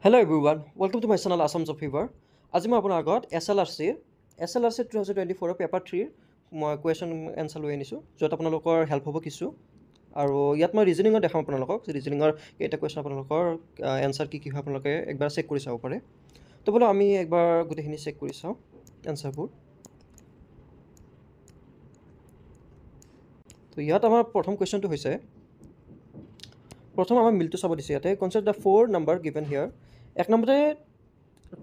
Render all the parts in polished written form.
Hello everyone, welcome to my channel Assam Job Fever. আজি মই আপোনাৰ আগত SLRC 2024 পেপাৰ 3 মই কুৱেশ্যন এনচাৰ লৈ আনিছোঁ য'ত আপোনালোকৰ হেল্প হ'ব কিছু আৰু ইয়াত মই ৰিজনিঙত দেখাম আপোনালোকক ৰিজনিঙৰ কেইটা কুৱেশ্যন আপোনালোকৰ এনচাৰ কি হয় আপোনালোকে একবাৰ চেক কৰি চাব পাৰে তো বোলো আমি একবাৰ গোটেইখিনি চেক কৰি চাওঁ এনচাৰবোৰ তো ইয়াত আমাৰ প্ৰথম কুৱেশ্যনটো হৈছে প্ৰথম আমাৰ মিলটো চাব দিছে ইয়াতে কনচিডাৰ দ্য 4 নাম্বাৰ গিভেন হিয়াৰ এক নম্বৰতে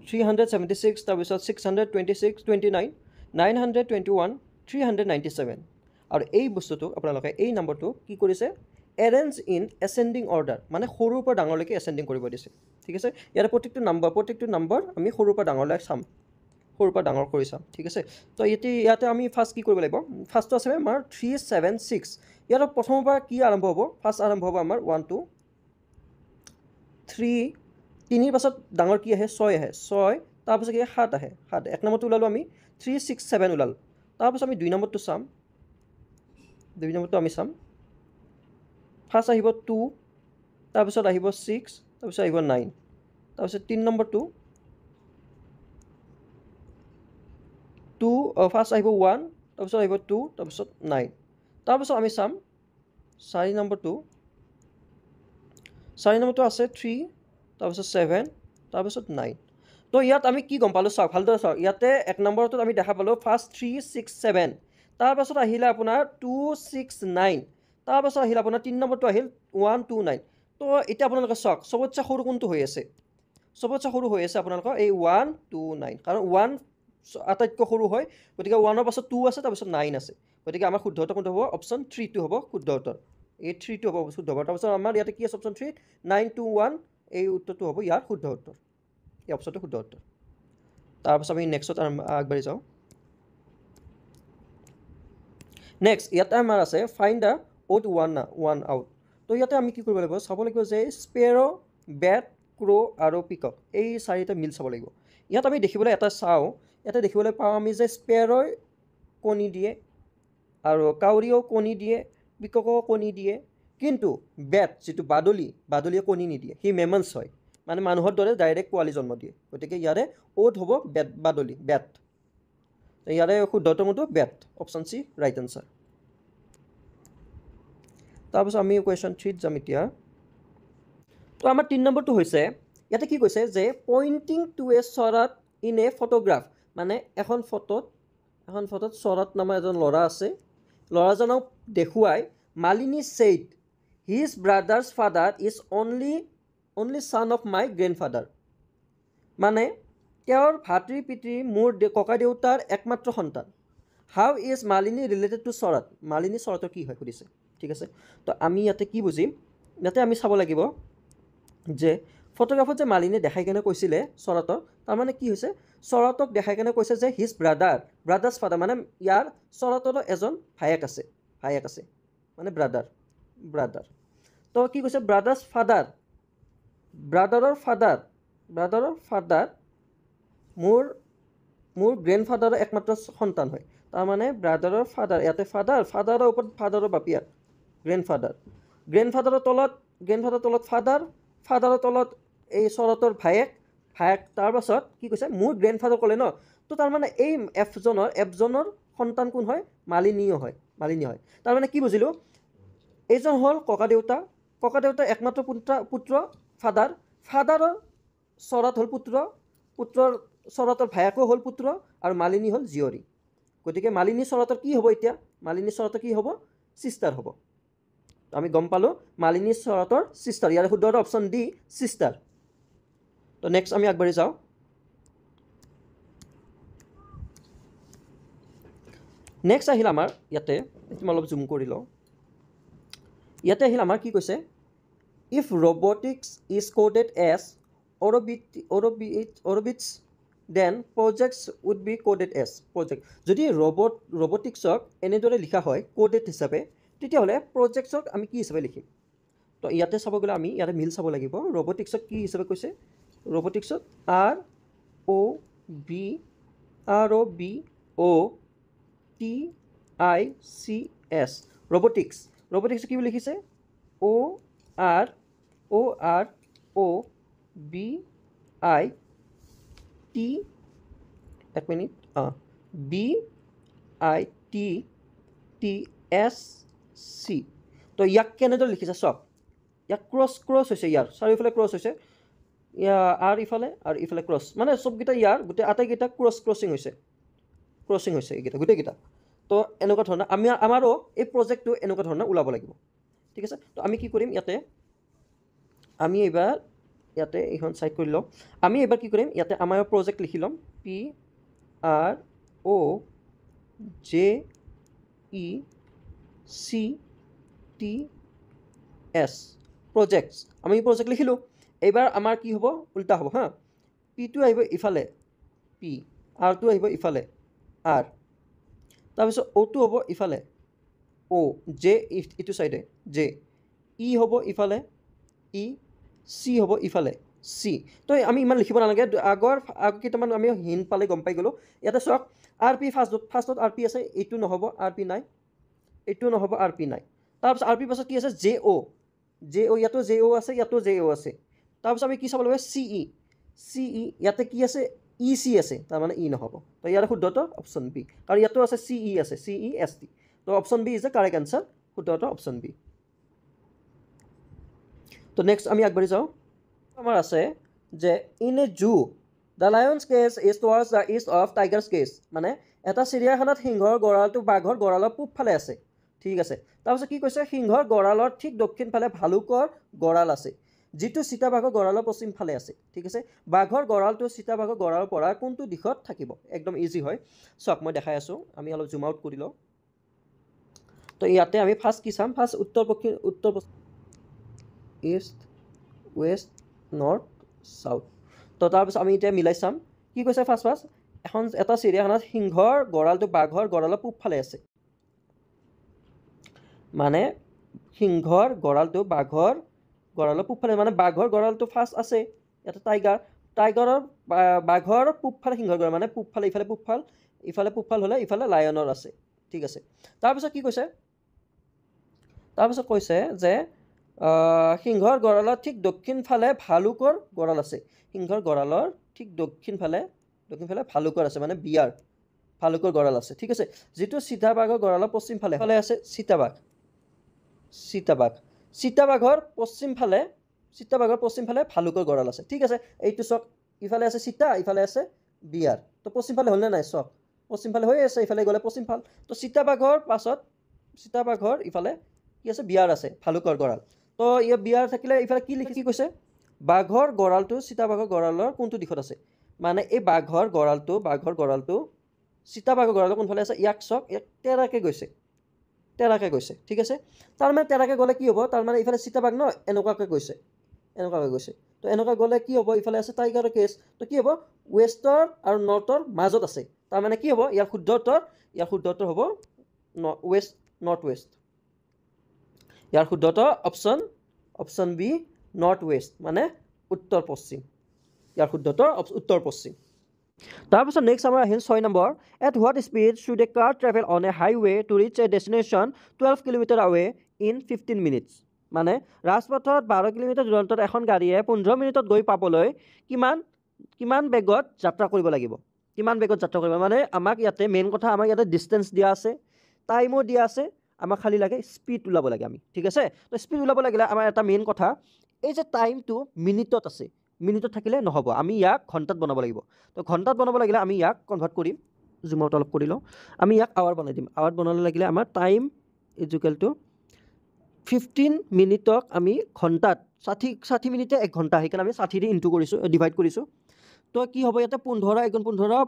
376 তাৰপিছত 626 29 921 397 আৰু এই বস্তুটো আপোনালোকে এই নম্বৰটো কি কৰিছে এৰেঞ্জ ইন এচেণ্ডিং অৰ্ডাৰ মানে সৰুৰ পৰা ডাঙৰলৈকে এচেণ্ডিং কৰিব দিছে ঠিক আছে ইয়াৰ প্ৰত্যেকটো নম্বৰ আমি সৰুৰ পৰা ডাঙৰলৈ চাম সৰুৰ পৰা ডাঙৰ কৰি চাম ঠিক আছে তো ইয়াতে আমি ফাৰ্ষ্ট কি কৰিব লাগিব ফাৰ্ষ্টটো আছে আমাৰ 376 ইয়াৰ প্ৰথমৰ পৰা কি আৰম্ভ হ'ব ফাৰ্ষ্ট আৰম্ভ হ'ব আমাৰ 1 2 3 তিনিৰ পাছত ডাঙৰ কি আহে 6 আহে 6 তাৰপাছত কি 7 আহে 7 এক নম্বৰটো ওলালো আমি 367 ওলালো তাৰপাছত আমি 2 নম্বৰটো চাম 2 নম্বৰটো আমি চাম ফাৰ্ষ্ট আহিব 2 তাৰপাছত আহিব 6 তাৰপাছত আহিব 9 তাৰপাছত 3 নম্বৰটো 2 ফাৰ্ষ্ট আহিব 1 তাৰপাছত আহিব 2 তাৰপাছত 9 তাৰপাছত আমি চাম 4 নম্বৰটো আছে 3 তাৰপাছত 7 তাৰপাছত 9 তো ইয়াত আমি কি গম পালোঁ চাওক ভালদৰে চাওক ইয়াতে এক নম্বৰটোত আমি দেখা পালোঁ ফাৰ্ষ্ট 367 তাৰপাছত আহিলে আপোনাৰ 269 তাৰপাছত আহিলে আপোনাৰ 3 নম্বৰটো আহিল 129 তো এতিয়া আপোনালোকে চাওক চবতছে সৰু কোনটো হৈ আছে চবতছে সৰু হৈ আছে আপোনালোকৰ এই 129 কাৰণ 1 আটাইতকৈ সৰু হয় গতিকে 1ৰ পাছত 2 আছে তাৰপাছত 9 আছে গতিকে আমাৰ শুদ্ধ উত্তৰ কোনটো হ'ব অপশ্যন 3টো হ'ব শুদ্ধ উত্তৰ এই 3টো হ'ব শুদ্ধ উত্তৰ তাৰপাছত আমাৰ ইয়াতে কি আছে অপশ্যন 3 921 এই উত্তৰটো হ'ব ইয়াৰ শুদ্ধ উত্তৰ এই অপশ্যনটো শুদ্ধ উত্তৰ তাৰপাছত আমি নেক্সটত আগবাঢ়ি যাওঁ নেক্সট ইয়াতে আমাৰ আছে find the odd one out তো ইয়াতে আমি কি কৰিব লাগিব চাব লাগিব যে স্পেৰ' বেট ক্ৰ' আৰু পিকক এই চাৰিটা মিল চাব লাগিব ইয়াত আমি দেখিবলৈ এটা চাওঁ ইয়াতে দেখিবলৈ পাওঁ আমি যে স্পেৰ'ই কণী দিয়ে আৰু কাউৰীয়েও কণী দিয়ে পিককেও কণী দিয়ে কিন্তু বেট যিটো বাদুলিয়ে কণী নিদিয়ে সি মেমনছ হয় মানে মানুহৰ দৰে ডাইৰেক্ট পোৱালি জন্ম দিয়ে গতিকে ইয়াৰে অ'ত হ'ব বেট ইয়াৰে শুদ্ধ উত্তৰটো বেট অপশ্যন চি ৰাইট এনচাৰ তাৰপিছত আমি কুৱেশ্যন 3ত যাম এতিয়া তো আমাৰ 3 নম্বৰটো হৈছে ইয়াতে কি কৈছে যে pointing to a Sarat in a photograph মানে এখন ফটোত চৰাত নামৰ এজন ল'ৰা আছে ল'ৰাজনক দেখুৱাই Malini said his brother's father is only son of my grandfather মানে তেওঁৰ ভাতৃ পিতৃ মোৰ ককা দেউতাৰ একমাত্ৰ সন্তান how is Malini related to Sarat Malini চৰাতৰ কি হয় সুধিছে ঠিক আছে তো আমি ইয়াতে কি বুজিম ইয়াতে আমি চাব লাগিব যে ফটোগ্ৰাফত যে মালিনীয়ে দেখাই কেনে কৈছিলে চৰাতক তাৰমানে কি হৈছে চৰাতক দেখাই কেনে কৈছে যে হিজ ব্ৰাদাৰ্ছ ফাদাৰ মানে ইয়াৰ চৰাতৰো এজন ভায়েক আছে মানে ব্ৰাদাৰ তো কি কৈছে ব্ৰাদাৰৰ ফাদাৰ মোৰ গ্ৰেণ্ডফাদাৰৰ একমাত্ৰ সন্তান হয় তাৰমানে ব্ৰাদাৰৰ ফাদাৰ ইয়াতে ফাদাৰৰ ওপৰত ফাদাৰৰ বাপিয়াক গ্ৰেণ্ডফাদাৰৰ তলত ফাদাৰৰ তলত এই চৰাতৰ ভায়েক তাৰ পাছত কি কৈছে মোৰ গ্ৰেণ্ডফাদাৰ ক'লে ন তো তাৰমানে এই এফজনৰ সন্তান কোন হয় মালিনী হয় তাৰমানে কি বুজিলোঁ এইজন হ'ল ককা দেউতাৰ একমাত্ৰ পুত্ৰ ফাদাৰৰ চৰাত হ'ল পুত্ৰৰ চৰাতৰ ভায়েকো হ'ল পুত্ৰ আৰু মালিনী হ'ল জীয়ৰী গতিকে মালিনী চৰাতৰ কি হ'ব এতিয়া মালিনী চৰাতৰ কি হ'ব চিষ্টাৰ হ'ব আমি গম পালোঁ মালিনী চৰাতৰ চিষ্টাৰ ইয়াৰ শুদ্ধ অপশ্যন ডি চিষ্টাৰ তো নেক্সট আমি আগবাঢ়ি যাওঁ নেক্সট আহিল আমাৰ ইয়াতে মই অলপ জুম কৰি লওঁ ইয়াতে আহিল আমাৰ কি কৈছে if robotics is coded as orbits then projects would be coded as project যদি ৰবটিক্সক এনেদৰে লিখা হয় কোডেড হিচাপে তেতিয়াহ'লে প্ৰজেক্টছক আমি কি হিচাপে লিখিম তো ইয়াতে চাব গ'লে আমি ইয়াতে মিল চাব লাগিব ৰবটিক্সক কি হিচাপে কৈছে ৰবটিক্সত ROBOTICS ৰবটিক্স কি বুলি লিখিছে OROBOTICS আই টি এক মিনিট B I T T S C তো ইয়াক কেনেদৰে লিখিছে চাওক ইয়াক ক্ৰছ হৈছে ইয়াৰ চাৰিওফালে ক্ৰছ হৈছে আৰু ইফালে ক্ৰছ মানে চবকেইটা ইয়াৰ গোটেই আটাইকেইটা ক্ৰছিং হৈছে এইকেইটা গোটেইকেইটা তো এনেকুৱা ধৰণৰ আমাৰো এই প্ৰজেক্টটো এনেকুৱা ধৰণৰ ওলাব লাগিব ঠিক আছে তো আমি কি কৰিম ইয়াতে আমি এইবাৰ ইয়াতে এইখন চাইড কৰি লওঁ আমি এইবাৰ কি কৰিম ইয়াতে আমাৰ প্ৰজেক্ট লিখি ল'ম PROJECTS প্ৰজেক্টছ আমি প্ৰজেক্ট লিখিলোঁ এইবাৰ আমাৰ কি হ'ব উল্টা হ'ব হা পিটো আহিব ইফালে পি আৰটো আহিব ইফালে আৰ তাৰপিছত অ'টো হ'ব ইফালে অ' জে ইটো চাইডে জে ই হ'ব ইফালে ই চি হ'ব ইফালে চি তো আমি ইমান লিখিব নালাগে আগৰ কেইটামান আমি হিন পালে গম পাই গ'লোঁ ইয়াতে চাওক আৰ পি ফাৰ্ষ্টত আৰ পি আছে এইটো নহ'ব আৰ পি নাই এইটো নহ'ব আৰ পি নাই তাৰপিছত আৰ পি পাছত কি আছে জে অ' ইয়াতো জে অ' আছে ইয়াতো জে অ' আছে তাৰপিছত আমি কি চাব লাগিব চি ই ইয়াতে কি আছে ই চি আছে তাৰমানে ই নহ'ব তো ইয়াৰ শুদ্ধটো অপশ্যন বি আৰু ইয়াতো আছে চি ই আছে CEST তো option B is the correct answer শুদ্ধটো অপশ্যন বি তো নেক্সট আমি আগবাঢ়ি যাওঁ আমাৰ আছে যে in a zoo the lion's cage is towards the east of tiger's cage মানে এটা চিৰিয়াখানাত সিংহৰ গঁৰালটো বাঘৰ গঁৰালৰ পূবফালে আছে ঠিক আছে তাৰপিছত কি কৈছে সিংহৰ গঁৰালৰ ঠিক দক্ষিণফালে ভালুকৰ গঁৰাল আছে যিটো চিতাবাঘৰ গঁৰালৰ পশ্চিম ফালে আছে ঠিক আছে বাঘৰ গঁৰালটো চিতাবাঘৰ গঁৰালৰ পৰা কোনটো দিশত থাকিব একদম ইজি হয় চাওক মই দেখাই আছোঁ আমি অলপ জুম আউট কৰি লওঁ তো ইয়াতে আমি ফাৰ্ষ্ট কি চাম ফাৰ্ষ্ট উত্তৰ ইষ্ট ৱেষ্ট নৰ্থ চাউথ তো তাৰপিছত আমি এতিয়া মিলাই চাম কি কৈছে ফাৰ্ষ্ট এটা চিৰিয়াখানাত সিংহৰ গঁৰালটো বাঘৰ গঁৰালৰ পূবফালে আছে মানে সিংহৰ গঁৰালটো বাঘৰ গঁৰালৰ পূবফালে মানে বাঘৰ গঁৰালটো ফাৰ্ষ্ট আছে ইয়াতে টাইগাৰৰ বাঘৰ পূবফালে সিংহৰ গঁৰাল মানে পূবফালে ইফালে পূবফাল হ'লে ইফালে লায়নৰ আছে ঠিক আছে তাৰপিছত কি কৈছে তাৰপিছত কৈছে যে সিংহৰ গঁৰালৰ ঠিক দক্ষিণফালে ভালুকৰ গঁৰাল আছে সিংহৰ গঁৰালৰ ঠিক দক্ষিণফালে ভালুকৰ আছে মানে বিয়াৰ ভালুকৰ গঁৰাল আছে ঠিক আছে যিটো চিতাবাঘৰ গঁৰালৰ পশ্চিমফালে আছে চিতাবাঘৰ পশ্চিমফালে ভালুকৰ গঁৰাল আছে ঠিক আছে এইটো চাওক ইফালে আছে চিতা ইফালে আছে বিয়াৰ তো পশ্চিমফালে হ'লনে নাই চাওক পশ্চিমফালে হৈ আছে ইফালে গ'লে পশ্চিমফাল তো চিতাবাঘৰ ইফালে কি আছে বিয়াৰ আছে ভালুকৰ গঁৰাল তো ইয়াৰ বিয়াৰ থাকিলে ইফালে কি কৈছে বাঘৰ গঁৰালটো চিতাবাঘৰ গঁৰালৰ কোনটো দিশত আছে মানে এই বাঘৰ গঁৰালটো চিতাবাঘৰ গঁৰালৰ কোনফালে আছে ইয়াক চাওক ইয়াক তেৰাকে গৈছে ঠিক আছে তাৰমানে তেৰাকে গ'লে কি হ'ব তাৰমানে ইফালে চিতাবাঘ ন এনেকুৱাকৈ গৈছে তো এনেকুৱা গ'লে কি হ'ব ইফালে আছে টাইগাৰৰ কেছ তো কি হ'ব ৱেষ্টৰ আৰু নৰ্থৰ মাজত আছে তাৰমানে কি হ'ব ইয়াৰ শুদ্ধতৰ হ'ব নৰ্থ ৱেষ্ট ইয়াৰ শুদ্ধটো অপশ্যন বি নৰ্থ ৱেষ্ট মানে উত্তৰ পশ্চিম ইয়াৰ শুদ্ধটো উত্তৰ পশ্চিম তাৰপিছত নেক্সট আমাৰ আহিল 6 নম্বৰ at what speed should a car travel on a highway to reach a destination 12 kilometre away in 15 minutes মানে ৰাজপথত 12 কিলোমিটাৰ দূৰত্বত এখন গাড়ীয়ে 15 মিনিটত গৈ পাবলৈ কিমান বেগত যাত্ৰা কৰিব লাগিব মানে আমাক ইয়াতে মেইন কথা আমাক ইয়াতে ডিষ্টেঞ্চ দিয়া আছে টাইমো দিয়া আছে আমাক খালি লাগে স্পীড ওলাব লাগে আমি ঠিক আছে তো স্পীড ওলাব লাগিলে আমাৰ এটা মেইন কথা এই যে টাইমটো মিনিটত আছে মিনিটত থাকিলে নহ'ব আমি ইয়াক ঘণ্টাত বনাব লাগিব তো ঘণ্টাত বনাব লাগিলে আমি ইয়াক কনভাৰ্ট কৰিম জুম আউট অলপ কৰি লওঁ আমি ইয়াক আৱাৰ বনাই দিম আৱাৰ বনালে লাগিলে আমাৰ টাইম ইকুৱেল টু 15 মিনিটক আমি ঘণ্টাত 60 মিনিটে 1 ঘণ্টা সেইকাৰণে আমি 60 দি ডিভাইড কৰিছোঁ তো কি হ'ব ইয়াতে 15 1 15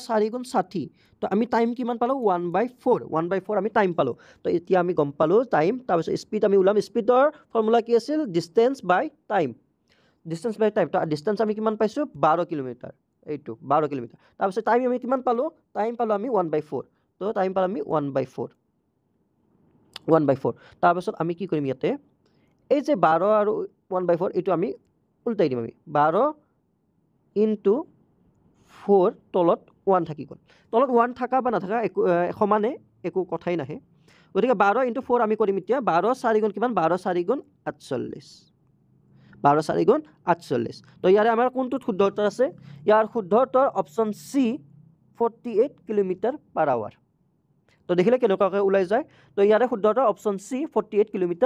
4 গুণ 60 তো আমি টাইম কিমান পালোঁ 1/4 আমি টাইম পালোঁ তো এতিয়া আমি গম পালোঁ টাইম তাৰপিছত স্পীড আমি ওলাম স্পীডৰ ফৰ্মুলা কি আছিল ডিষ্টেঞ্চ বাই টাইম তো ডিষ্টেঞ্চ আমি কিমান পাইছোঁ 12 কিলোমিটাৰ এইটো 12 কিলোমিটাৰ তাৰপিছত টাইম আমি কিমান পালোঁ আমি 1/4 তো টাইম পালোঁ আমি 1/4 তাৰপিছত আমি কি কৰিম ইয়াতে এই যে 12 আৰু 1/4 এইটো আমি উল্টাই দিম আমি 12 ইনটু 4 তলত 1 থাকি গ'ল তলত 1 থাকা বা নাথাকা সমানে একো কথাই নাহে গতিকে 12 ইনটু 4 আমি কৰিম এতিয়া 12 4 গুণ কিমান 12 4 গুণ 48 12 4 গুণ 48 তো ইয়াৰে আমাৰ কোনটোত শুদ্ধ উত্তৰ আছে ইয়াৰ শুদ্ধ উত্তৰ অপশ্যন সি 48 km/h তো দেখিলে কেনেকুৱাকৈ ওলাই যায় তো ইয়াৰে শুদ্ধ উত্তৰ অপশ্যন সি 48 km/h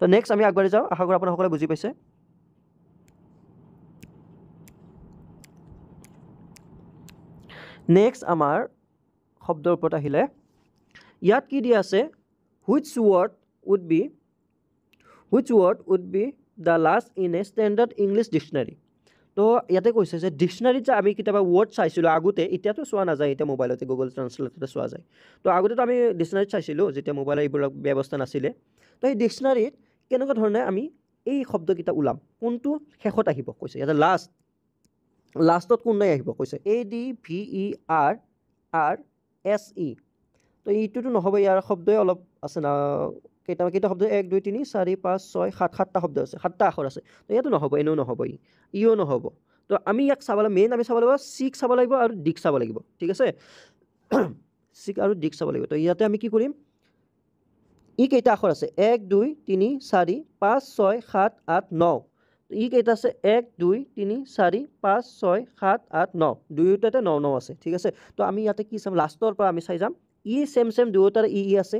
তো নেক্সট আমি আগবাঢ়ি যাওঁ আশা কৰোঁ আপোনালোকে সকলোৱে বুজি পাইছে নেক্সট আমাৰ শব্দৰ ওপৰত আহিলে ইয়াত কি দিয়া আছে which word would be the last in a standard English dictionary তো ইয়াতে কৈছে যে ডিকশ্যনাৰীত যে আমি কেতিয়াবা ৱৰ্ড চাইছিলোঁ আগতে এতিয়াতো চোৱা নাযায় এতিয়া মোবাইলতে গুগল ট্ৰান্সলেটতে চোৱা যায় তো আগতেতো আমি ডিকশ্যনাৰীত চাইছিলোঁ যেতিয়া মোবাইলৰ এইবোৰ ব্যৱস্থা নাছিলে তো এই ডিকশ্যনাৰীত কেনেকুৱা ধৰণে আমি এই শব্দকেইটা ওলাম কোনটো শেষত আহিব কৈছে ইয়াতে লাষ্টত কোন নাই আহিব কৈছে ADVERRSE তো এইটোতো নহ'ব ইয়াৰ শব্দই অলপ আছে না কেইটা শব্দ 1 2 3 4 5 6 7 7টা শব্দ আছে 7টা আখৰ আছে তো ইয়াতো নহ'ব এনেও নহ'ব ইও নহ'ব তো আমি ইয়াক চাব লাগিব মেইন আমি চাব লাগিব সিক চাব লাগিব আৰু ডিক চাব লাগিব ঠিক আছে সিক আৰু ডিক চাব লাগিব তো ইয়াতে আমি কি কৰিম ই কেইটা আখৰ আছে 1 2 3 4 5 6 7 8 9 ই কেইটা আছে 1 2 3 4 5 6 7 8 9 দুয়োটাতে 9 9 আছে ঠিক আছে তো আমি ইয়াতে কি চাম লাষ্টৰ পৰা আমি চাই যাম ই সেম দুয়োটাৰ ই আছে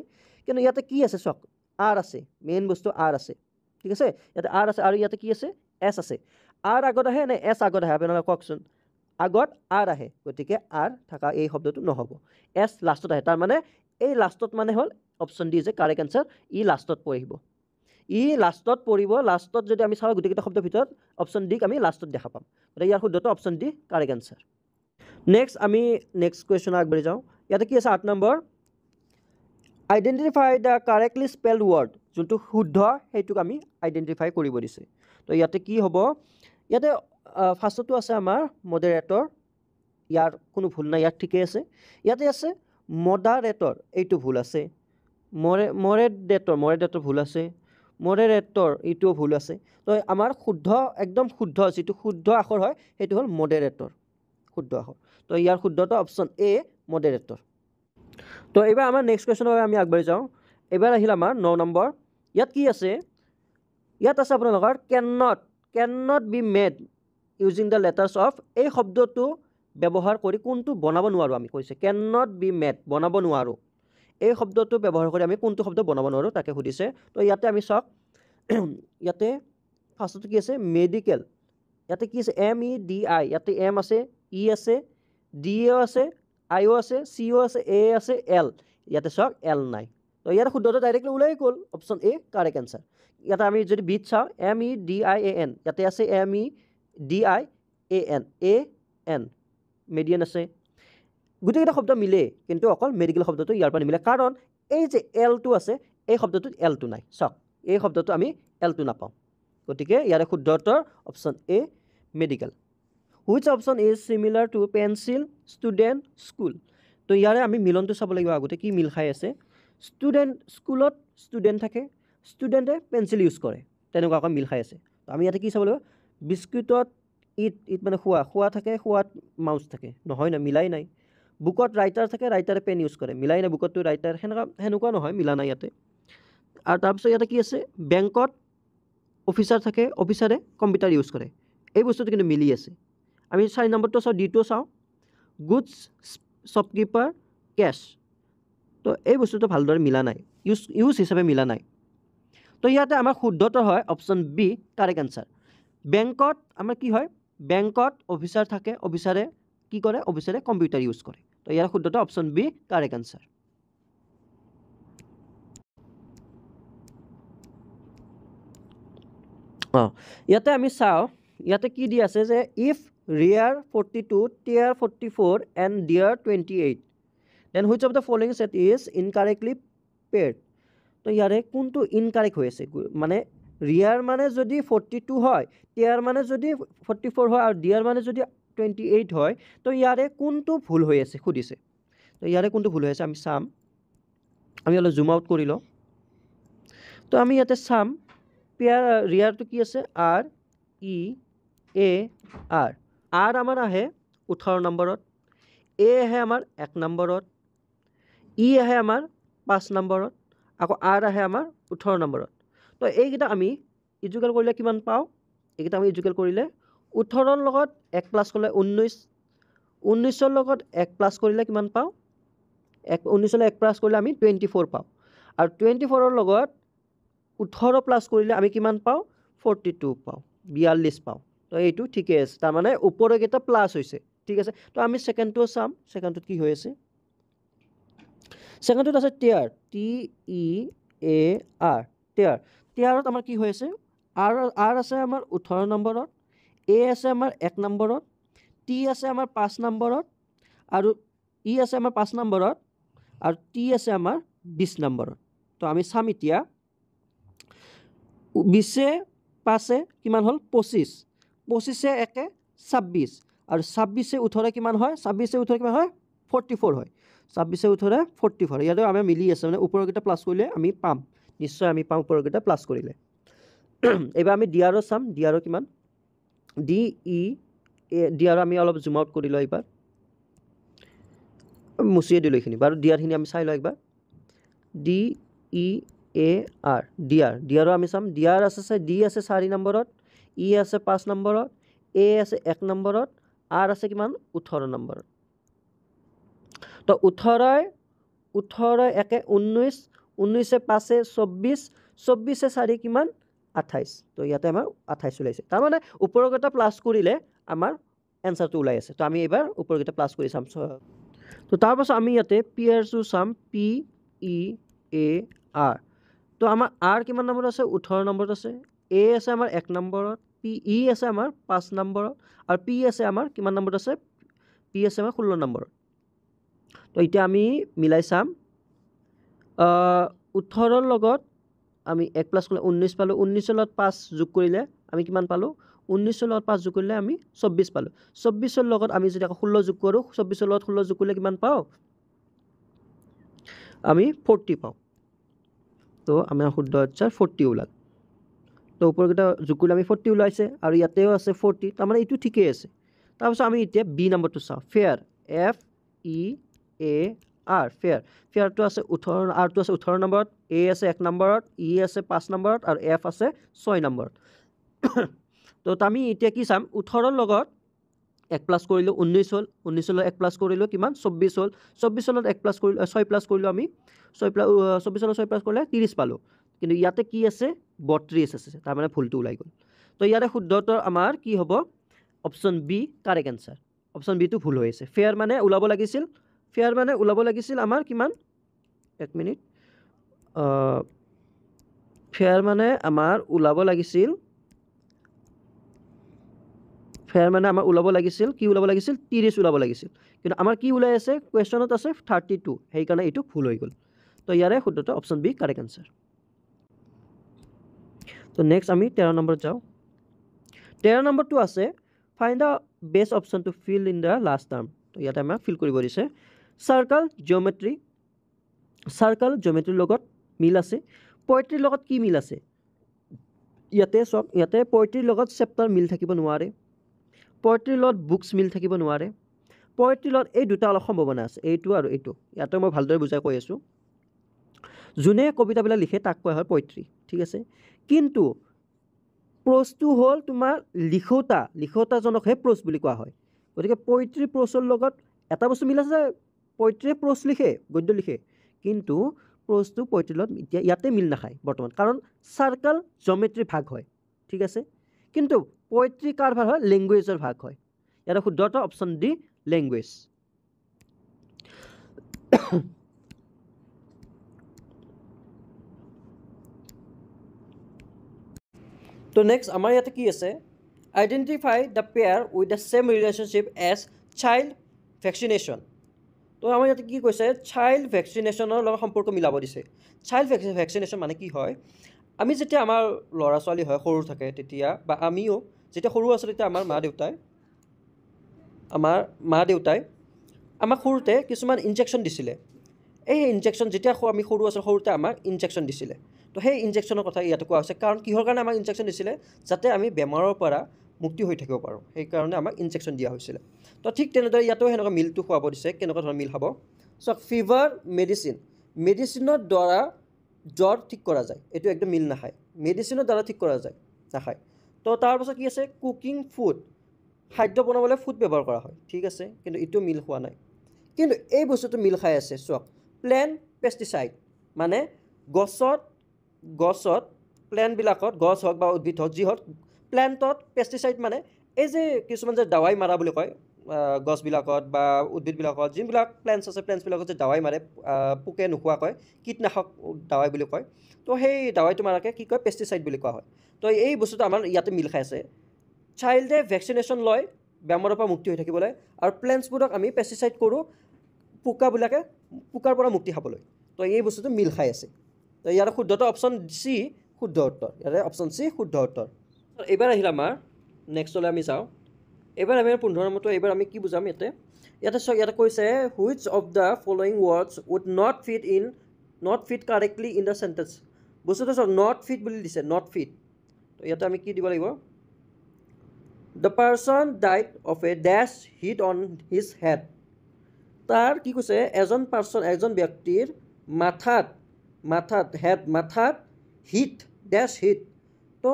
কিন্তু ইয়াতে কি আছে চক আৰ আছে মেইন বস্তু আৰ আছে ঠিক আছে ইয়াতে আৰ আছে আৰু ইয়াতে কি আছে এছ আছে আৰ আগত আহে নে এছ আগত আহে আপোনালোকে কওকচোন আগত আৰ আহে গতিকে আৰ থকা এই শব্দটো নহ'ব এছ লাষ্টত আহে তাৰ মানে এই লাষ্টত মানে হ'ল অপশ্যন ডি যে কাৰেক্ট এনচাৰ ই লাষ্টত পৰিব লাষ্টত যদি আমি চাওঁ গোটেইকেইটা শব্দৰ ভিতৰত অপশ্যন ডিক আমি লাষ্টত দেখা পাম গতিকে ইয়াৰ শুদ্ধটো option D correct answer next আমি নেক্সট কুৱেশ্যন আগবাঢ়ি যাওঁ ইয়াতে কি আছে 8 নম্বৰ identify the correctly spelled word যোনটো শুদ্ধ সেইটোক আমি আইডেণ্টিফাই কৰিব দিছে তো ইয়াতে কি হ'ব ইয়াতে ফাৰ্ষ্টটো আছে আমাৰ মডাৰেটৰ ইয়াৰ কোনো ভুল নাই ইয়াত ঠিকেই আছে ইয়াতে আছে মডাৰেটৰ এইটো ভুল আছে মডাৰেটৰ ভুল আছে মডাৰেটৰ এইটোও ভুল আছে তো আমাৰ শুদ্ধ একদম শুদ্ধ যিটো শুদ্ধ আখৰ হয় সেইটো হ'ল মডাৰেটৰ শুদ্ধ আখৰ তো ইয়াৰ শুদ্ধটো অপশ্যন এ মডাৰেটৰ তো এইবাৰ আমাৰ নেক্সট কুৱেশ্যনৰ আমি আগবাঢ়ি যাওঁ এইবাৰ আহিল আমাৰ 9 নম্বৰ ইয়াত কি আছে ইয়াত আছে আপোনালোকৰ can not be made using the letters of এই শব্দটো ব্যৱহাৰ কৰি কোনটো বনাব নোৱাৰোঁ আমি কৈছে কেন নট বি মেড বনাব নোৱাৰোঁ এই শব্দটো ব্যৱহাৰ কৰি আমি কোনটো শব্দ বনাব নোৱাৰোঁ তাকে সুধিছে তো ইয়াতে আমি চাওক ইয়াতে ফাৰ্ষ্টটো কি আছে মেডিকেল ইয়াতে কি আছে MEDI ইয়াতে এম আছে ই আছে ডিও আছে আইও আছে চিও আছে এ আছে এল ইয়াতে চাওক এল নাই তো ইয়াৰ শুদ্ধটো ডাইৰেক্টলি ওলাই গ'ল অপশ্যন এ কাৰেক্ট এনচাৰ ইয়াতে আমি যদি বিট চাওঁ MEDIAN ইয়াতে আছে MEDIAN মেডিয়ান আছে গোটেইকেইটা শব্দ মিলে কিন্তু অকল মেডিকেল শব্দটো ইয়াৰ পৰা নিমিলে কাৰণ এই যে এলটো আছে এই শব্দটোত এলটো নাই চাওক এই শব্দটো আমি এলটো নাপাওঁ গতিকে ইয়াৰে শুদ্ধ উত্তৰ option A medical which option is similar to pencil student school তো ইয়াৰে আমি মিলনটো চাব লাগিব আগতে কি মিল খাই আছে স্কুলত ষ্টুডেণ্ট থাকে ষ্টুডেণ্টে পেঞ্চিল ইউজ কৰে তেনেকুৱাকৈ মিল খাই আছে তো আমি ইয়াতে কি চাব লাগিব বিস্কুটত ইট মানে খোৱা থাকে খোৱাত মাউচ থাকে নহয় না মিলাই নাই বুকত ৰাইটাৰ থাকে ৰাইটাৰে পেন ইউজ কৰে মিলাই নাই বুকতটো ৰাইটাৰ সেনেকুৱা নহয় মিলা নাই ইয়াতে আৰু তাৰপিছত ইয়াতে কি আছে বেংকত অফিচাৰ থাকে অফিচাৰে কম্পিউটাৰ ইউজ কৰে এই বস্তুটো কিন্তু মিলি আছে আমি 4 নম্বৰটো চাওঁ ডিটো চাওঁ গুডছ শ্বপকিপাৰ কেছ তো এই বস্তুটো ভালদৰে মিলা নাই ইউজ হিচাপে মিলা নাই তো ইয়াতে আমাৰ শুদ্ধটো হয় অপশ্যন বি কাৰেক্ট এনচাৰ বেংকত আমাৰ কি হয় বেংকত অফিচাৰ থাকে অফিচাৰে কি কৰে অফিচাৰে কম্পিউটাৰ ইউজ কৰে তো ইয়াৰ শুদ্ধটো অপশ্যন বি কাৰেক্ট এনচাৰ ইয়াতে আমি চাওঁ ইয়াতে কি দি আছে যে if rear 42 tear 44 and dear 28 then which of the following set is incorrectly paired তো ইয়াৰে কোনটো ইনকাৰেক্ট হৈ আছে মানে ৰিয়াৰ মানে যদি 42 হয় টিয়াৰ মানে যদি 44 হয় আৰু ডিয়াৰ মানে যদি 28 হয় তো ইয়াৰে কোনটো ভুল হৈ আছে সুধিছে তো ইয়াৰে কোনটো ভুল হৈ আছে আমি চাম আমি অলপ জুম আউট কৰি লওঁ তো আমি ইয়াতে চাম ৰিয়াৰটো কি আছে REAR আমাৰ আহে 18 নম্বৰত এ আহে আমাৰ 1 নম্বৰত ই আহে আমাৰ 5 নম্বৰত আকৌ আৰ আহে আমাৰ 18 নম্বৰত তো এইকেইটা আমি ইজুকেল কৰিলে কিমান পাওঁ এইকেইটা আমি ইজুকেল কৰিলে 18 লগত 1 প্লাছ কৰিলে 19 19 লগত 1 প্লাছ কৰিলে কিমান পাওঁ 19 1 প্লাছ কৰিলে আমি 24 পাওঁ আৰু 24 লগত 18 প্লাছ কৰিলে আমি কিমান পাওঁ 42 পাওঁ 42 পাওঁ তো এইটো ঠিকে আছে তাৰ মানে ওপৰৰ কেইটা প্লাছ হৈছে ঠিক আছে তো আমি সেকেন্ডটো চাম সেকেন্ডত কি হৈ আছে সেকেন্ডত আছে টিয়াৰ TEAR টিয়াৰত আমাৰ কি হৈ আছে R আছে আমাৰ 18 নম্বৰত A আছে আমাৰ 1 নম্বৰত T আছে আমাৰ 5 নম্বৰত আৰু E আছে আমাৰ 5 নম্বৰত আৰু T আছে আমাৰ 20 নম্বৰত তো আমি চাম এতিয়া 20 5 কিমান হল 25 25 1 26 আৰু 26 18 কিমান হয় 26 18 কিমান হয় 44 হয় 26 18 44 ইয়াতে আমি মিলি আছে মানে ওপৰৰ কেইটা প্লাস কৰিলে আমি পাম নিশ্চয় আমি পাম ওপৰৰ কেইটা প্লাস কৰিলে এবাৰ আমি ডিআৰ চাম ডিআৰ কিমান ডিআৰ আমি অলপ জুম আউট কৰি লও এবাৰ মুছিয়ে দিলো এইখিনি বাৰু ডিআৰ খিনি আমি চাই লও একবাৰ DEAR ডিআৰ আমি চাম ডিআৰ আছে ডি আছে 4 নম্বৰত ই আছে 5 নম্বৰত এ আছে 1 নম্বৰত আৰ আছে কিমান 18 নম্বৰত তো 18 1 19 19 5 24 24 4 কিমান 28 তো ইয়াতে আমাৰ 28 ওলাইছে তাৰ মানে ওপৰৰ কেইটা প্লাস কৰিলে আমাৰ এনসাৰটো ওলাই আছে তো আমি এবাৰ ওপৰৰ কেইটা প্লাস কৰি চাম তো তাৰ পাছত আমি ইয়াতে পিয়াৰটো চাম PEAR তো আমাৰ R কিমান নম্বৰত আছে 18 নম্বৰত আছে A আছে আমাৰ 1 নম্বৰত E আছে আমাৰ 5 নম্বৰত আৰু P আছে আমাৰ কিমান নম্বৰত আছে P আছে আমাৰ 16 নম্বৰত তো এতিয়া আমি মিলাই চাম 18 লগত আমি 1 প্লাস কৰিলে 19 পালো 19 লগত 5 যোগ কৰিলে আমি কিমান পালো 19 লগত 5 যোগ কৰিলে আমি 24 পালো 24 লগত আমি যদি 16 যোগ কৰো 24 লগত 16 যোগ কৰিলে কিমান পাও আমি 40 পাও তো আমাৰ শুদ্ধ উত্তৰ 40 ওলাল তো ওপৰ কেইটা যোগ কৰিলে আমি 40 ওলাইছে আৰু ইয়াতেও আছে 40 তাৰ মানে এইটো ঠিকই আছে তাৰপিছত আমি এতিয়া বি নম্বৰটো চাও ফেয়াৰ FEAR ফেয়াৰটো আছে 18 R টো আছে 18 নম্বৰত A আছে 1 নম্বৰত E আছে 5 নম্বৰত আৰু F আছে 6 নম্বৰত তো আমি এতিয়া কি চাম 18 লগত 1 প্লাস কৰিলো 19 হল 19 লগত 1 প্লাস কৰিলো কিমান 24 হল 24 লগত 1 প্লাস কৰিলো 6 প্লাস কৰিলো আমি 6 প্লাস 24 লগত 6 প্লাস কৰিলে 30 পালো কিন্তু ইয়াতে কি আছে 32 আছে তাৰ মানে ভুলটো ওলাই গল তো ইয়াৰে শুদ্ধ উত্তৰ আমাৰ কি হ'ব option B correct answer option B টো ভুল হৈছে ফেয়াৰ মানে ওলাব লাগিছিল আমাৰ কিমান এক মিনিট ফেয়াৰ মানে আমাৰ ওলাব লাগিছিল কি ওলাব লাগিছিল 30 ওলাব লাগিছিল কিন্তু আমাৰ কি ওলাই আছে কোৱেশ্চনত আছে 32 সেই কাৰণে এটো ভুল হৈ গল তো ইয়াৰে শুদ্ধটো অপচন বি কাৰেক্ট आंसर তো নেক্সট আমি 13 নম্বৰত যাও 13 নম্বৰটো আছে find the best option to fill in the last term তো ইয়াতে আমাক ফিল কৰিব দিছে সাৰ্কেল জিওমেট্ৰি লগত মিল আছে পোয়েট্ৰিৰ লগত কি মিল আছে ইয়াতে সব ইয়াতে পোয়েট্ৰিৰ লগত চেপ্টাৰ মিল থাকিব নোৱাৰে পোয়েট্ৰিৰ লগত বুকস মিল থাকিব নোৱাৰে পোয়েট্ৰিৰ লগত এই দুটা অলপ সম্ভাৱনা আছে এইটো আৰু এইটো ইয়াতে মই ভালদৰে বুজাই কৈ আছো যোনে কবিতাবিলাক লিখে তাক কোৱা হয় পোয়েট্ৰি ঠিক আছে কিন্তু প্ৰজটো হল তোমাৰ লিখোতাজনকহে প্ৰজ বুলি কোৱা হয় গতিকে পোয়েট্ৰি প্ৰজৰ লগত এটা বস্তু মিল আছে পোয়েট্ৰি প্ৰজ লিখে গদ্য লিখে কিন্তু প্ৰজটো পোয়েট্ৰিৰ লগত ইয়াতে মিল নাখায় বৰ্তমান কাৰণ সাৰ্কেল জিওমেট্ৰি ভাগ হয় ঠিক আছে কিন্তু পোয়েট্ৰি কাৰ ভাগ হয় ল্যাঙ্গুৱেজৰ ভাগ হয় ইয়াৰ শুদ্ধটো অপচন ডি ল্যাঙ্গুৱেজ তো নেক্সট আমাৰ ইয়াতে কি আছে identify the pair with the same relationship as child vaccination তো আমাৰ ইয়াতে কি কৈছে চাইল্ড ভ্যাকসিনেশনৰ লগত সম্পৰ্ক মিলাব দিছে চাইল্ড ভ্যাকসিনেশন মানে কি হয় আমি যেতিয়া আমাৰ ল'ৰা ছোৱালী হয় সৰু থাকে তেতিয়া বা আমিও যেতিয়া সৰু আছিলোঁ তেতিয়া আমাৰ মা দেউতাই আমাক সৰুতে কিছুমান ইনজেকশন দিছিলে এই ইনজেকশন যেতিয়া আমি সৰু আছিলোঁ সৰুতে আমাক ইনজেকশন দিছিলে তো সেই ইনজেকশনৰ কথা ইয়াতে কোৱা হৈছে কাৰণ কিহৰ কাৰণে আমাক ইনজেকশন দিছিলে যাতে আমি বেমাৰৰ পৰা মুক্তি হৈ থাকিব পাৰোঁ সেই কাৰণে আমাক ইনজেকশন দিয়া হৈছিলে তো ঠিক তেনেদৰে ইয়াতো হেনেকুৱা মিলটো খুৱাব দিছে কেনেকুৱা ধৰণৰ মিল হ'ব সো ফিভাৰ মেডিচিনৰ দ্বাৰা জ্বৰ ঠিক কৰা যায় এইটো একদম মিল নাখায় মেডিচিনৰ দ্বাৰা ঠিক কৰা যায় নাখায় তো তাৰপাছত কি আছে কুকিং ফুড খাদ্য বনাবলৈ ফুড ব্যৱহাৰ কৰা হয় ঠিক আছে কিন্তু এইটো মিল হোৱা নাই কিন্তু এই বস্তুটো মিল খাই আছে চাওক প্লেণ্ট পেষ্টিচাইড মানে গছত প্লেণ্টবিলাকত গছ হওক বা উদ্ভিদ হওক যি হওক প্লেণ্টত পেষ্টিচাইড মানে এই যে কিছুমান যে দাৱাই মাৰা বুলি কয় গছবিলাকত বা উদ্ভিদবিলাকত যিবিলাক প্লেণ্টছ আছে প্লেণ্টছবিলাকত যে দাৱাই মাৰে পোকে নোখোৱাকৈ কীটনাশক দাৱাই বুলি কয় তো সেই দাৱাইটো মাৰাকে কি কয় পেষ্টিচাইড বুলি কোৱা হয় তো এই বস্তুটো আমাৰ ইয়াতে মিল খাই আছে চাইল্ডে ভেকচিনেশ্যন লয় বেমাৰৰ পৰা মুক্তি হৈ থাকিবলৈ আৰু প্লেণ্টছবোৰক আমি পেষ্টিচাইড কৰোঁ পোকাৰ পৰা মুক্তি খাবলৈ তো এই বস্তুটো মিল খাই আছে তো ইয়াৰ শুদ্ধটো অপশ্যন চি শুদ্ধ উত্তৰ ইয়াৰে অপশ্যন চি শুদ্ধ উত্তৰ এইবাৰ আহিল আমাৰ নেক্সটলৈ আমি যাওঁ এইবাৰ আমি 15 নম্বৰটো এইবাৰ আমি কি বুজাম ইয়াতে চাওক ইয়াতে কৈছে which of the following words would not fit correctly in the sentence বস্তুটো চাওক নট ফিট বুলি দিছে নট ফিট তো ইয়াতে আমি কি দিব লাগিব the person died of a dash hit on his head তাৰ কি কৈছে এজন ব্যক্তিৰ মাথাত হিট ডেছ হিট তো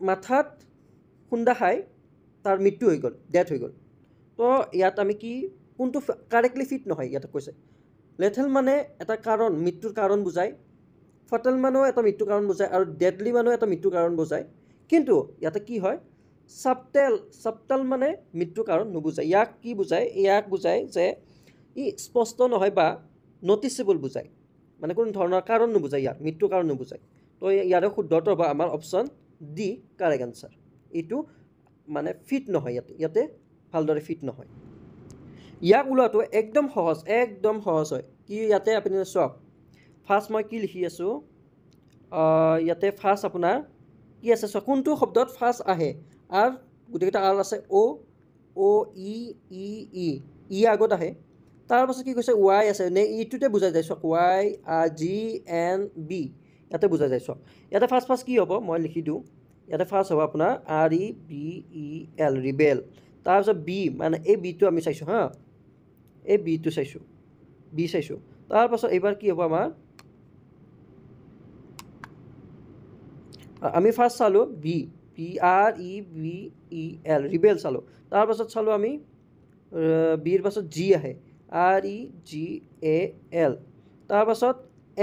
মাথাত খুন্দা খাই তাৰ মৃত্যু হৈ গ'ল ডেথ হৈ গ'ল তো ইয়াত আমি কি কোনটো কাৰেক্টলি ফিট নহয় ইয়াতে কৈছে লেথেল মানে এটা কাৰণ মৃত্যুৰ কাৰণ বুজায় ফটেল মানেও এটা মৃত্যুৰ কাৰণ বুজায় আৰু ডেডলি মানেও এটা মৃত্যুৰ কাৰণ বুজায় কিন্তু ইয়াতে কি হয় ছাবটেল মানে মৃত্যুৰ কাৰণ নুবুজায় ইয়াক কি বুজায় ইয়াক বুজায় যে ই স্পষ্ট নহয় বা নটিচেবল বুজায় মানে কোনো ধৰণৰ কাৰণ নুবুজায় ইয়াক মৃত্যুৰ কাৰণ নুবুজায় তো ইয়াৰে শুদ্ধটো হ'ব আমাৰ অপশ্যন ডি কাৰেক্ট আনচাৰ এইটো মানে ফিট নহয় ইয়াতে ভালদৰে ফিট নহয় ইয়াক ওলোৱাটো একদম সহজ হয় কি ইয়াতে আপুনি চাওক ফাৰ্ষ্ট মই কি লিখি আছোঁ ইয়াতে ফাৰ্ষ্ট আপোনাৰ কি আছে চাওক কোনটো শব্দত ফাৰ্ষ্ট আহে আৰ গোটেইকেইটা আৰ আছে ই আগত আহে তাৰপাছত কি কৈছে ৱাই আছে নে ইটোতে বুজাই যায় চাওক ৱাই GNB ইয়াতে বুজাই যায় চাওক ইয়াতে ফাৰ্ষ্ট কি হ'ব মই লিখি দিওঁ ইয়াতে ফাৰ্ষ্ট হ'ব আপোনাৰ REBEL ৰিবেল তাৰপিছত বি মানে এই বিটো আমি চাইছোঁ হা এই বিটো চাইছোঁ তাৰপাছত এইবাৰ কি হ'ব আমাৰ আমি ফাৰ্ষ্ট চালোঁ REBEL ৰিবেল চালোঁ তাৰপাছত চালোঁ আমি বিৰ পাছত জি আহে REGAL তাৰপাছত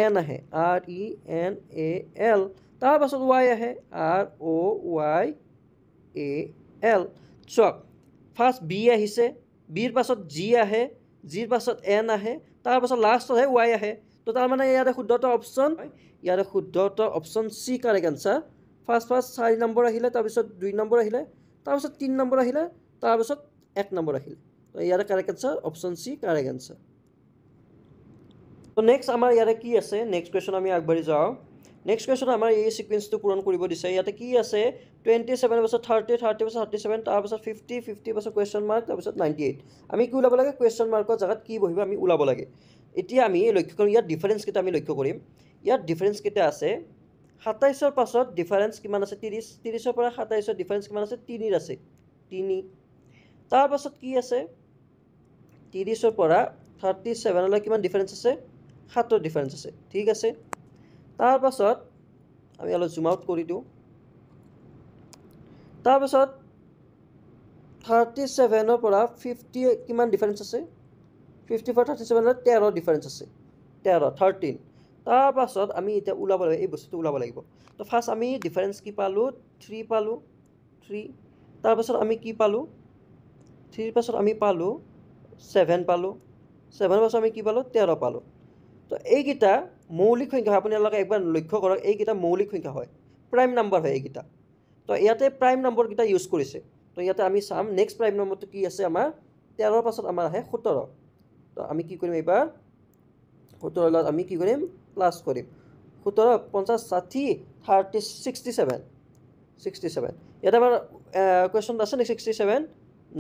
এন আহে RENAL তাৰপাছত ৱাই আহে ROYAL চাওক ফাৰ্ষ্ট বি আহিছে বিৰ পাছত জি আহে জিৰ পাছত এন আহে তাৰপাছত লাষ্টতহে ৱাই আহে তো তাৰমানে ইয়াৰে শুদ্ধটো option C correct answer first 4 নম্বৰ আহিলে তাৰপিছত 2 নম্বৰ আহিলে তাৰপিছত 3 নম্বৰ আহিলে তাৰপিছত 1 নম্বৰ আহিলে তো ইয়াৰে correct answer option C correct answer তো নেক্সট আমাৰ ইয়াৰে কি আছে নেক্সট কুৱেশ্যন আমি আগবাঢ়ি যাওঁ নেক্সট কুৱেশ্যন আমাৰ এই সিকুৱেন্সটো পূৰণ কৰিব দিছে ইয়াতে কি আছে 27 পাছত 30 পাছত 37 তাৰপাছত 50 পাছত কুৱেশ্যন মাৰ্ক তাৰপিছত 98 আমি কি ওলাব লাগে কুৱেশ্যন মাৰ্কৰ জেগাত কি বহিব আমি ওলাব লাগে এতিয়া আমি লক্ষ্য কৰিম ইয়াত ডিফাৰেন্স কেইটা আমি লক্ষ্য কৰিম ইয়াত ডিফাৰেন্স কেইটা আছে 27ৰ পাছত ডিফাৰেন্স কিমান আছে 30ৰ পৰা 27ৰ ডিফাৰেন্স কিমান আছে 3 আছে 3 তাৰপাছত কি আছে 30ৰ পৰা 37 লৈ কিমান ডিফাৰেন্স আছে 7ৰ ডিফাৰেন্স আছে ঠিক আছে তাৰপাছত আমি অলপ জুম আউট কৰি দিওঁ তাৰপাছত 37ৰ পৰা 50 কিমান ডিফাৰেন্স আছে 50 পৰা 37 লৈ 13 ডিফাৰেন্স আছে 13 তাৰপাছত আমি এতিয়া ওলাব লাগিব এই বস্তুটো ওলাব লাগিব তো ফাৰ্ষ্ট আমি ডিফাৰেন্স কি পালোঁ 3 পালোঁ 3 তাৰপাছত আমি কি পালোঁ 3 পাছত আমি পালোঁ 7 পালোঁ 7 পাছত আমি কি পালোঁ 13 পালোঁ তো এইকেইটা মৌলিক সংখ্যা আপোনালোকে একবাৰ লক্ষ্য কৰক এইকেইটা মৌলিক সংখ্যা হয় প্ৰাইম নাম্বাৰ হয় এইকেইটা তো ইয়াতে প্ৰাইম নম্বৰকেইটা ইউজ কৰিছে তো ইয়াতে আমি চাম নেক্সট প্ৰাইম নম্বৰটো কি আছে আমাৰ 13ৰ পাছত আমাৰ আহে 17 তো আমি কি কৰিম এইবাৰ 17 লগত আমি কি কৰিম প্লাছ কৰিম 17 50 60 30 67 ইয়াতে আমাৰ কুৱেশ্যন আছে নে 67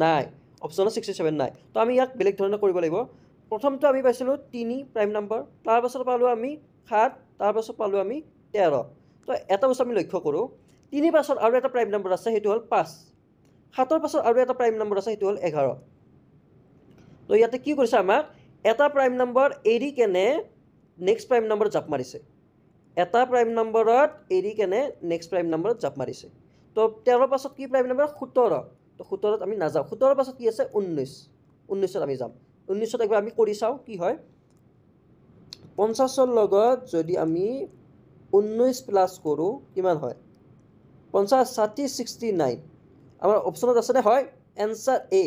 নাই অপশ্যনত 67 নাই তো আমি ইয়াক বেলেগ ধৰণে কৰিব লাগিব প্ৰথমটো আমি পাইছিলোঁ 3 প্ৰাইম নম্বৰ তাৰপাছত পালোঁ আমি 7 তাৰপাছত পালোঁ আমি 13 তো এটা বস্তু আমি লক্ষ্য কৰোঁ 3 পাছত আৰু এটা প্ৰাইম নম্বৰ আছে সেইটো হ'ল 5 7ৰ পাছত আৰু এটা প্ৰাইম নম্বৰ আছে সেইটো হ'ল 11 তো ইয়াতে কি কৰিছে আমাক এটা প্ৰাইম নম্বৰ এৰি কেনে নেক্সট প্ৰাইম নম্বৰত জাপ মাৰিছে এটা প্ৰাইম নম্বৰত এৰি কেনে নেক্সট প্ৰাইম নম্বৰত জাপ মাৰিছে তো 13 পাছত কি প্ৰাইম নম্বৰ 17 তো 17ত আমি নাযাওঁ 17 পাছত কি আছে 19ত আমি যাম 19ত একবাৰ আমি কৰি চাওঁ কি হয় 50ৰ লগত যদি আমি 19 প্লাস কৰোঁ কিমান হয় 50 60 69 আমাৰ অপচনত আছে নে হয় answer A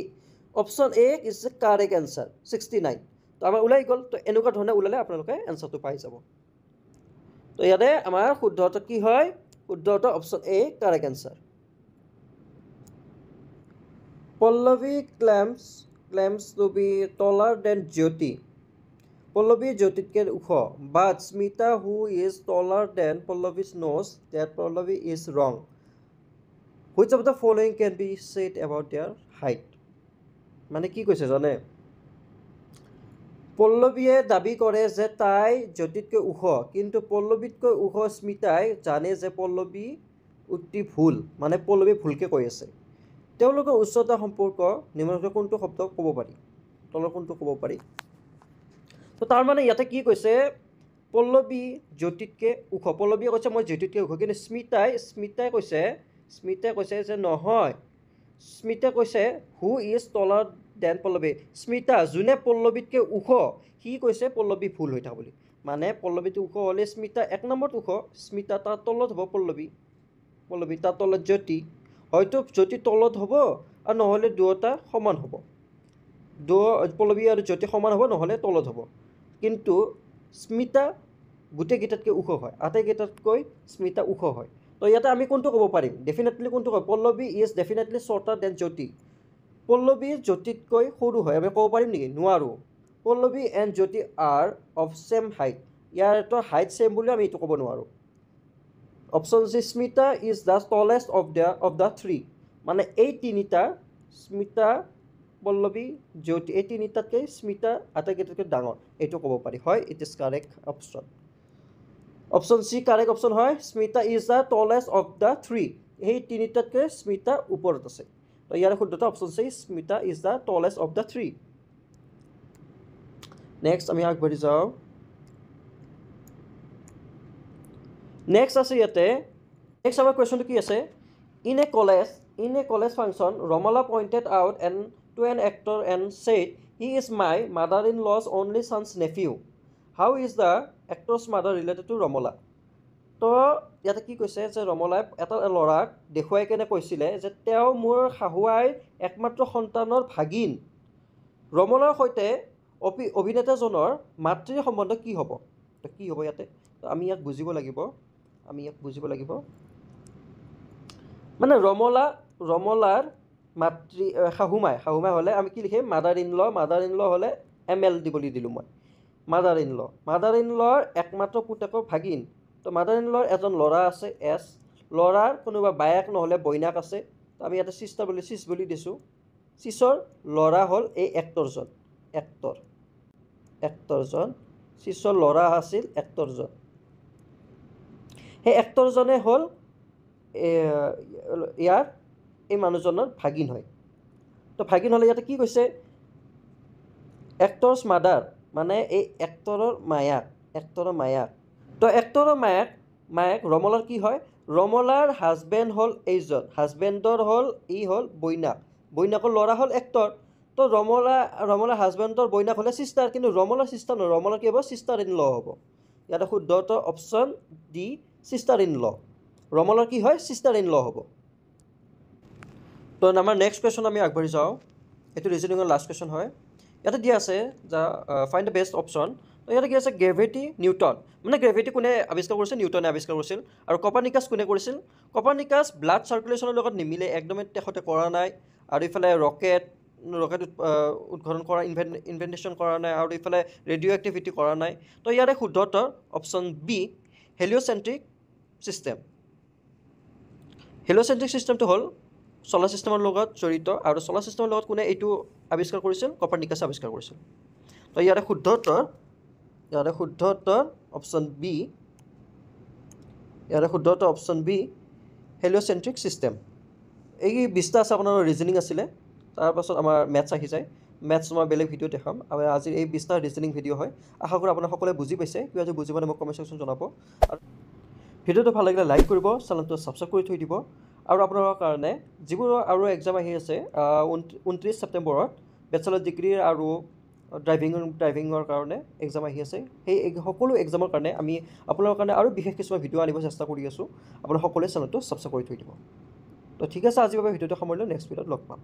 option A is the correct answer 69 তো আমাৰ ওলাই গ'ল তো এনেকুৱা ধৰণে ওলালে আপোনালোকে এনসাৰটো পাই যাব তো ইয়াতে আমাৰ শুদ্ধটো কি হয় শুদ্ধটো option A correct answer Pallavi claims to be taller than Jyoti Pallavi Jyotitke ukho but Smita who is taller than Pallavi knows that Pallavi is wrong Which of the following can be said about their height মানে কি কৈছে জানে পল্লৱীয়ে দাবী কৰে যে তাই জ্যোতিতকৈ ওখ কিন্তু পল্লৱীতকৈ ওখ স্মিতাই জানে যে পল্লৱী উক্তি ভুল মানে পল্লৱী ভুলকৈ কৈ আছে তেওঁলোকৰ উচ্চতা সম্পৰ্ক নিম্নলিখিত কোনটো শব্দ ক'ব পাৰি তলৰ কোনটো ক'ব পাৰি তো তাৰ মানে ইয়াতে কি কৈছে পল্লৱী জ্যোতিতকৈ ওখ পল্লৱীয়ে কৈছে মই জ্যোতিতকৈ ওখ কিন্তু স্মিতাই কৈছে যে নহয় স্মিতা কৈছে who is taller than Pallavi Smita যোনে পল্লৱীতকৈ ওখ সি কৈছে পল্লৱী ভুল হৈ থকা বুলি মানে পল্লৱীটো ওখ হ'লে স্মিতা এক নম্বৰত ওখ স্মিতা তাৰ তলত হ'ব পল্লৱী তাৰ তলত জ্যোতি হয়তো জ্যোতি তলত হ'ব আৰু নহ'লে দুয়োটা সমান হ'ব পল্লৱী আৰু জ্যোতি সমান হ'ব নহ'লে তলত হ'ব কিন্তু স্মিতা গোটেইকেইটাতকৈ ওখ হয় আটাইকেইটাতকৈ স্মিতা ওখ হয় তো ইয়াতে আমি কোনটো ক'ব পাৰিম ডেফিনেটলি কোনটো হয় Pallavi is definitely shorter than Jyoti Pallavi জ্যোতিতকৈ সৰু হয় আমি ক'ব পাৰিম নেকি নোৱাৰোঁ Pallavi and Jyoti are of same height ইয়াৰতো হাইট ছেম বুলি আমি এইটো ক'ব নোৱাৰোঁ option C Smita is the tallest of the three মানে এই তিনিটা স্মিতা পল্লৱী জ্যোতি এই তিনিটাতকৈ স্মিতা আটাইকেইটাতকৈ ডাঙৰ এইটো ক'ব পাৰি হয় it is correct option option C correct option হয় Smita is the tallest of the three এই তিনিটাতকৈ স্মিতা ওপৰত আছে তো ইয়াৰ শুদ্ধতা option C Smita is the tallest of the three next আমি আগবাঢ়ি যাওঁ নেক্সট আছে ইয়াতে নেক্সট আমাৰ কুৱেশ্যনটো কি আছে in a college function Ramola pointed out to an actor and said he is my mother-in-law's only son's nephew how is the actor's mother related to Ramola তো ইয়াতে কি কৈছে যে ৰমলাই এটা ল'ৰাক দেখুৱাই কেনে কৈছিলে যে তেওঁ মোৰ শাহুৱাইৰ একমাত্ৰ সন্তানৰ ভাগিন ৰমলাৰ সৈতে অভিনেতাজনৰ মাতৃৰ সম্বন্ধ কি হ'ব তো কি হ'ব ইয়াতে তো আমি ইয়াক বুজিব লাগিব মানে ৰমলাৰ মাতৃ শাহুমাই হ'লে আমি কি লিখিম মাদাৰ ইন ল হ'লে ML দিবলৈ দিলোঁ মই মাদাৰ ইন লৰ একমাত্ৰ পুতেকৰ ভাগিন তো মাদাৰ ইন লৰ এজন ল'ৰা আছে এছ ল'ৰাৰ কোনোবা বায়েক নহ'লে বৈনাক আছে তো আমি ইয়াতে চিছ বুলি দিছোঁ চিছৰ ল'ৰা হ'ল এই এক্টৰজন চিছৰ ল'ৰা আছিল এক্টৰজন সেই এক্টৰজনে হ'ল ইয়াৰ এই মানুহজনৰ ভাগিন হয় তো ভাগিন হ'লে ইয়াতে কি কৈছে এক্টৰছ মাদাৰ মানে এই এক্টৰৰ মায়াক তো এক্টৰৰ মায়াক ৰমলাৰ কি হয় ৰমলাৰ হাজবেণ্ড হ'ল এইজন হাজবেণ্ডৰ হ'ল বৈনাকৰ ল'ৰা হ'ল এক্টৰ তো ৰমলাৰ হাজবেণ্ডৰ বৈনাক হ'লে চিষ্টাৰ কিন্তু ৰমলাৰ চিষ্টাৰ নহয় ৰমলাৰ কি হ'ব চিষ্টাৰ ইন ল হ'ব ইয়াতে শুদ্ধটো option D sister in law ৰমলাৰ কি হয় চিষ্টাৰ ইন ল হ'ব তো আমাৰ নেক্সট কুৱেশ্যন আমি আগবাঢ়ি যাওঁ এইটো ৰিজনিঙৰ লাষ্ট কুৱেশ্যন হয় ইয়াতে দিয়া আছে যে ফাইণ্ড দ্য বেষ্ট অপশ্যন তো ইয়াতে কি আছে গ্ৰেভিটি নিউটন মানে গ্ৰেভিটি কোনে আৱিষ্কাৰ কৰিছিল নিউটনে আৱিষ্কাৰ কৰিছিল আৰু কপাৰনিকাছ কোনে কৰিছিল কপাৰনিকাছ ব্লাড চাৰ্কুলেশ্যনৰ লগত নিমিলে একদমেই তেখেতে কৰা নাই আৰু ইফালে ৰকেট উদ্ঘাটন কৰা ইনভেণ্টেশ্যন কৰা নাই আৰু ইফালে ৰেডিঅ' এক্টিভিটি কৰা নাই তো ইয়াৰে শুদ্ধতৰ অপশ্যন বি হেলিঅ'চেণ্ট্ৰিক ছিষ্টেমটো হ'ল চলাৰ ছিষ্টেমৰ লগত জড়িত আৰু চলাৰ ছিষ্টেমৰ লগত কোনে এইটো আৱিষ্কাৰ কৰিছিল কপাৰনিকাছে আৱিষ্কাৰ কৰিছিল তো ইয়াৰে শুদ্ধতৰ অপশ্যন বি হেলিঅ'চেণ্ট্ৰিক ছিষ্টেম এই 20টা আছে আপোনাৰ ৰিজনিং আছিলে তাৰপাছত আমাৰ মেথছ আহি যায় মেথছ মই বেলেগ ভিডিঅ' দেখাম আৰু আজিৰ এই 20টা ৰিজনিং ভিডিঅ' হয় আশা কৰোঁ আপোনাৰ সকলোৱে বুজি পাইছে কিবা যদি বুজি পোৱা নাই মোক কমেণ্ট ছেকশ্যন জনাব আৰু ভিডিঅ'টো ভাল লাগিলে লাইক কৰিব চেনেলটো ছাবস্ক্ৰাইব কৰি থৈ দিব আৰু আপোনালোকৰ কাৰণে যিবোৰ আৰু এক্সাম আহি আছে 29 ছেপ্টেম্বৰত বেচেলৰ ডিগ্ৰী আৰু ড্ৰাইভিঙৰ কাৰণে এক্সাম আহি আছে সেই সকলো এক্সামৰ কাৰণে আমি আপোনালোকৰ কাৰণে আৰু বিশেষ কিছুমান ভিডিঅ' আনিব চেষ্টা কৰি আছোঁ আপোনালোক সকলোৱে চেনেলটো ছাবস্ক্ৰাইব কৰি থৈ দিব তো ঠিক আছে আজিৰ বাবে ভিডিঅ'টো সামৰিলোঁ নেক্সট ভিডিঅ'ত লগ পাম